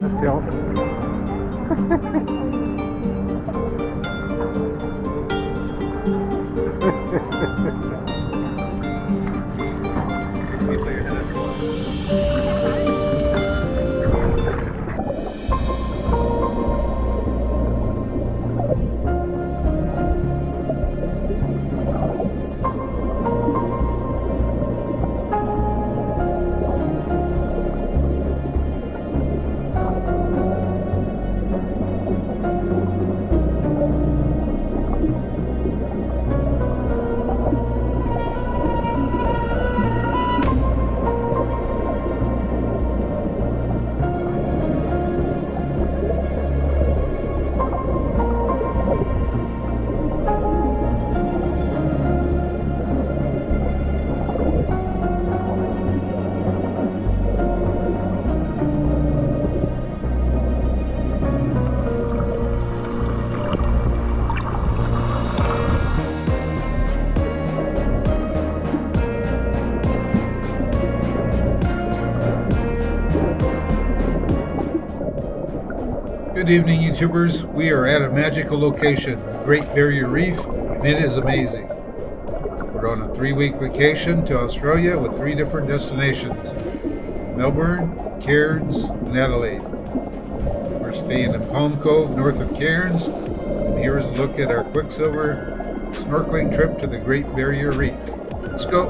Don't. Good evening, YouTubers. We are at a magical location, the Great Barrier Reef, and it is amazing. We're on a 3-week vacation to Australia with 3 different destinations: Melbourne, Cairns, and Adelaide. We're staying in Palm Cove, north of Cairns, and here's a look at our Quicksilver snorkeling trip to the Great Barrier Reef. Let's go!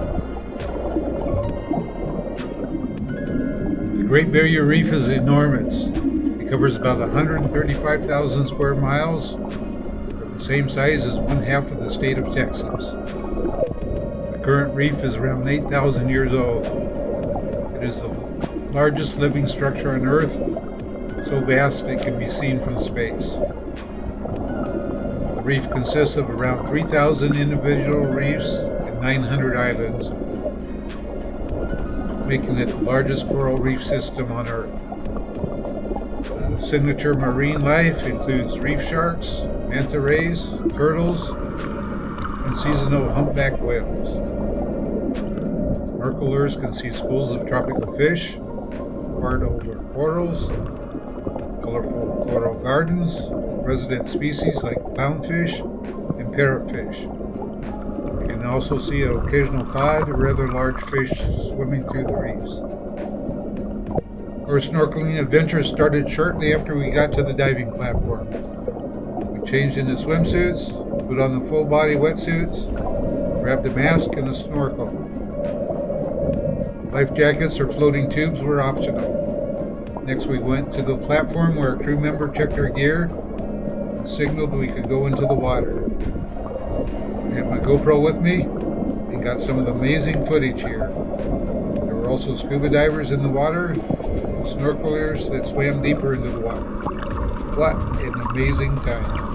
The Great Barrier Reef is enormous. It covers about 135,000 square miles, the same size as 1/2 of the state of Texas. The current reef is around 8,000 years old. It is the largest living structure on Earth, so vast it can be seen from space. The reef consists of around 3,000 individual reefs and 900 islands, making it the largest coral reef system on Earth. Signature marine life includes reef sharks, manta rays, turtles, and seasonal humpback whales. Snorkelers can see schools of tropical fish, hard over corals, colorful coral gardens with resident species like clownfish and parrotfish. You can also see an occasional cod or other large fish swimming through the reefs. Our snorkeling adventure started shortly after we got to the diving platform. We changed into swimsuits, put on the full body wetsuits, grabbed a mask and a snorkel. Life jackets or floating tubes were optional. Next we went to the platform where a crew member checked our gear and signaled we could go into the water. I had my GoPro with me and got some of the amazing footage here. There were also scuba divers in the water, snorkelers that swam deeper into the water. What an amazing time.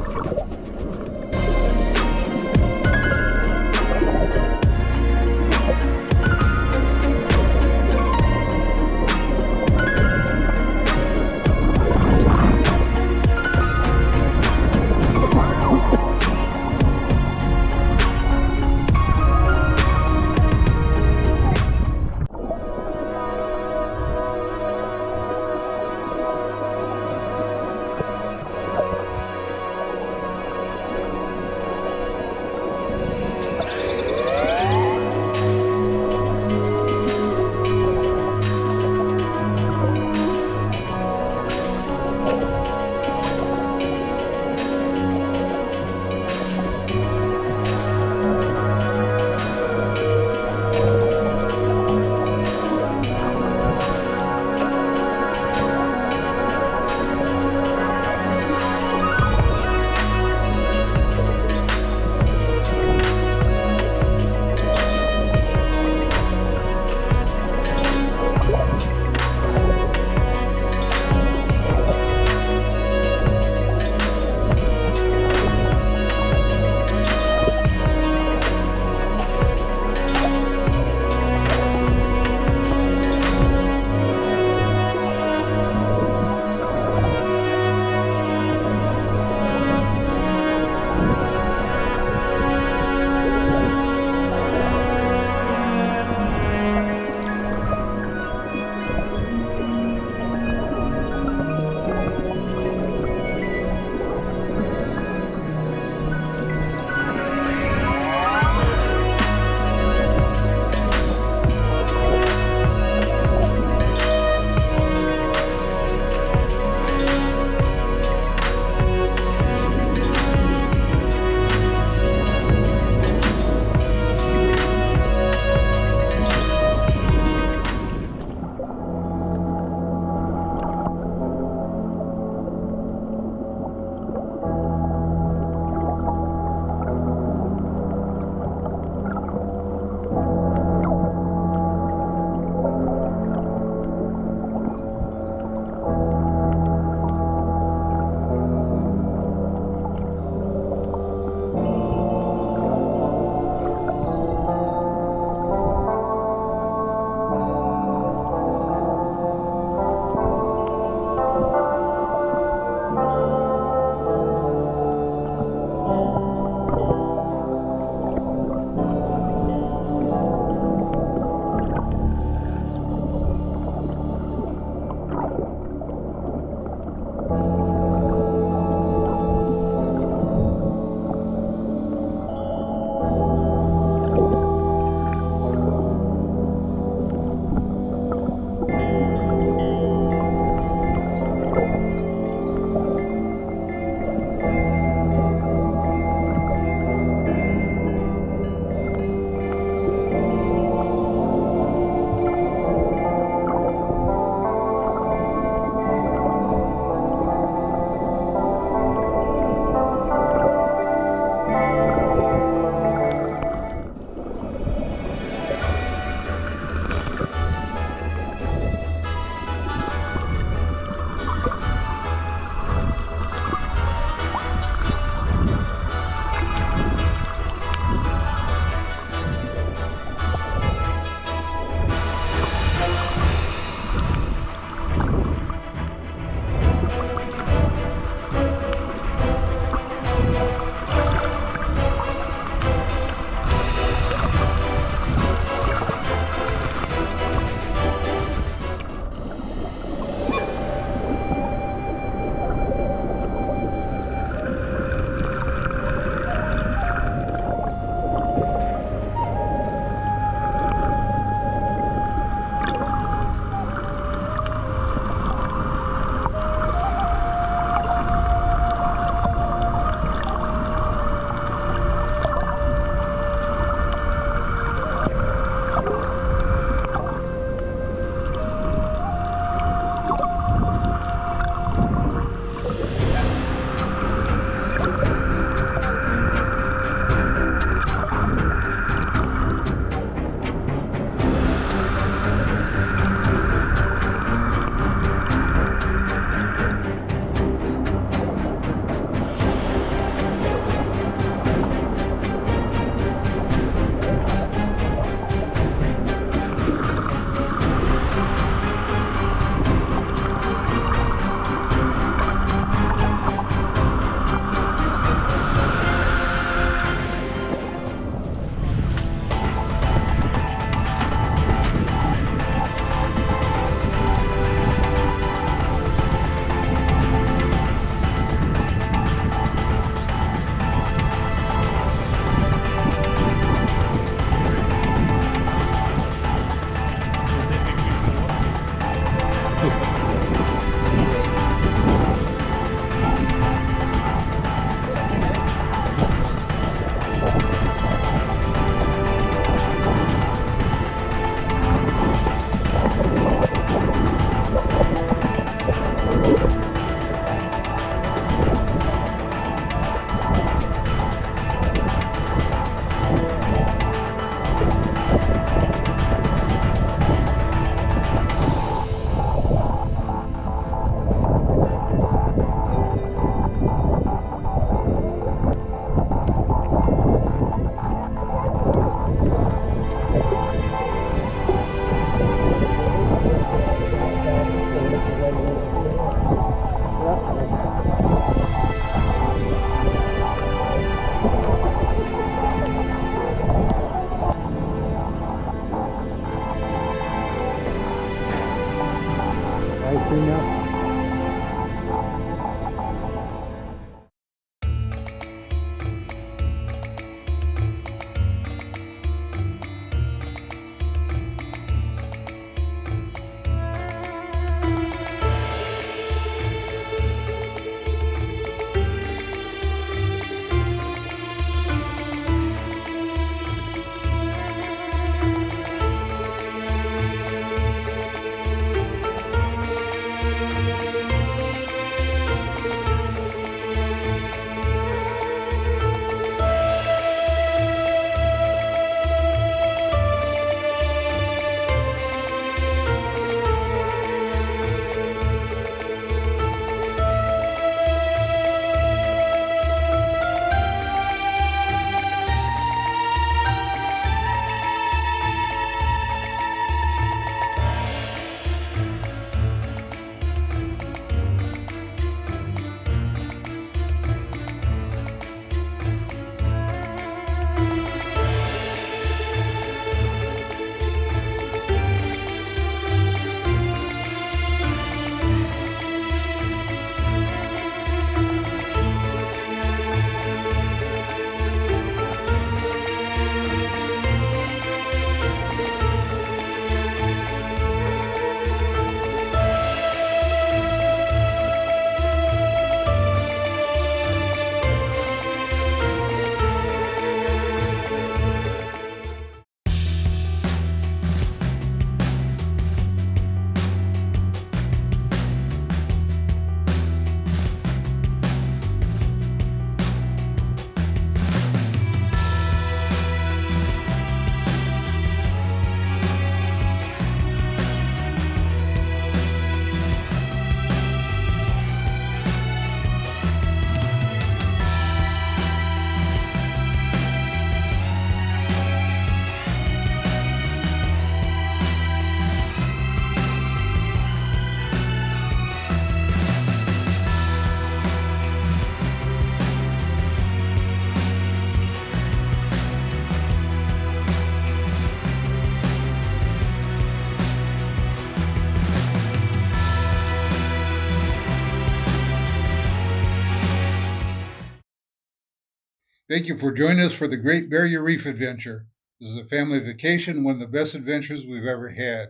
Thank you for joining us for the Great Barrier Reef adventure. This is a family vacation, one of the best adventures we've ever had.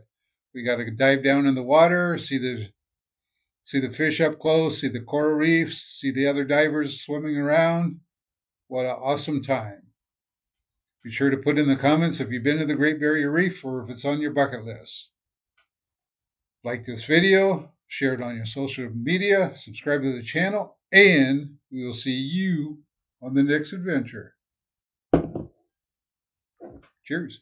We got to dive down in the water, see the fish up close, see the coral reefs, see the other divers swimming around. What an awesome time. Be sure to put in the comments if you've been to the Great Barrier Reef or if it's on your bucket list. Like this video, share it on your social media, subscribe to the channel, and we will see you on the next adventure. Cheers.